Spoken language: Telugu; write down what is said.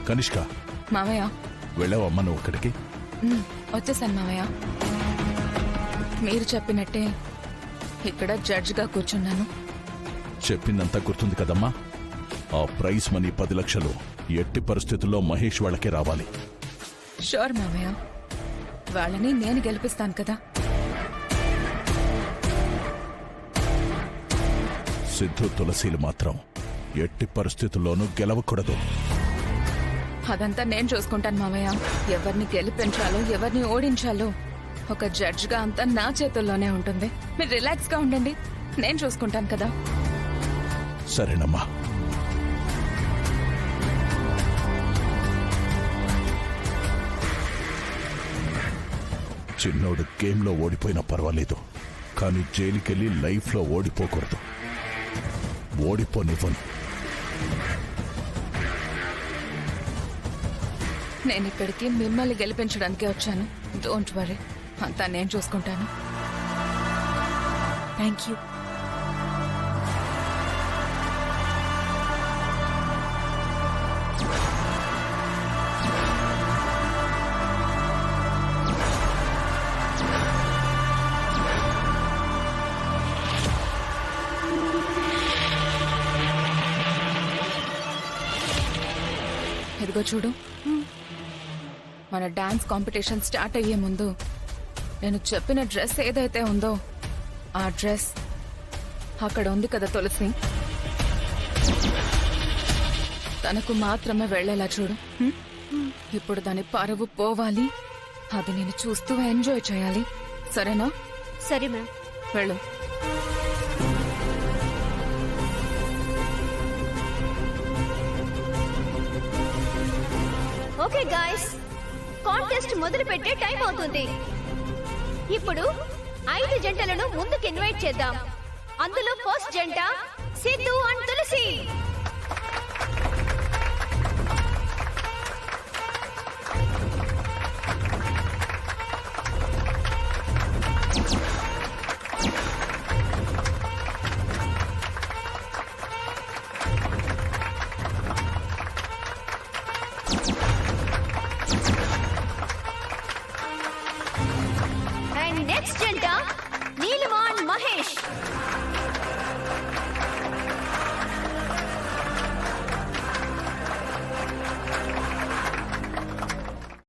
కనిష్క, మామయ్య. వెళ్ళావమ్మా నువ్వు అక్కడికి? వచ్చేసాను మామయ్య. మీరు చెప్పినట్టే ఇక్కడ జడ్జిగా కూర్చున్నాను. చెప్పిందంతా గుర్తుంది కదమ్మా? ఆ ప్రైజ్ మనీ 10 లక్షలు ఎట్టి పరిస్థితుల్లో మహేష్ వాళ్ళకే రావాలి. షూర్ మామయ్య, వాళ్ళని నేను గెలిపిస్తాను కదా. సిద్ధు తులసీలు మాత్రం ఎట్టి పరిస్థితుల్లోనూ గెలవకూడదు. అదంతా నేను చూసుకుంటాను మామయ్య. ఎవరిని గెలిపించాలో ఎవరిని ఓడించాలో ఒక జడ్జిగా అంతా నా చేతుల్లోనే ఉంటుంది. మీరు రిలాక్స్ గా ఉండండి, నేను చూసుకుంటాను కదా. సరేనమ్మా. చిన్నోడు గేమ్లో ఓడిపోయినా పర్వాలేదు, కానీ జైలుకెళ్ళి లైఫ్లో ఓడిపోకూడదు. ఓడిపోనివ్వను. నేను ఇక్కడికి మిమ్మల్ని గెలిపించడానికే వచ్చాను. డోంట్ వరీ, అంతా నేను చూసుకుంటాను. Thank you. ఇదిగో చూడు, మన డాన్స్ కాంపిటీషన్ స్టార్ట్ అయ్యే ముందు నేను చెప్పిన డ్రెస్ ఏదైతే ఉందో ఆ డ్రెస్ అక్కడ ఉంది కదా తులసి, తనకు మాత్రమే వెళ్లేలా చూడు. ఇప్పుడు దాని పరువు పోవాలి, అది నేను చూస్తూ ఎంజాయ్ చేయాలి. సరేనా? సరే మ్యామ్. వెళ్ళు. ఓకే గాయ్స్, కాంటెస్ట్ మొదలు పెట్టే టైం అవుతుంది. ఇప్పుడు 5 జంటలను ముందుకు ఇన్వైట్ చేద్దాం. అందులో ఫస్ట్ జంట సిద్ధు అండ్ తులసి.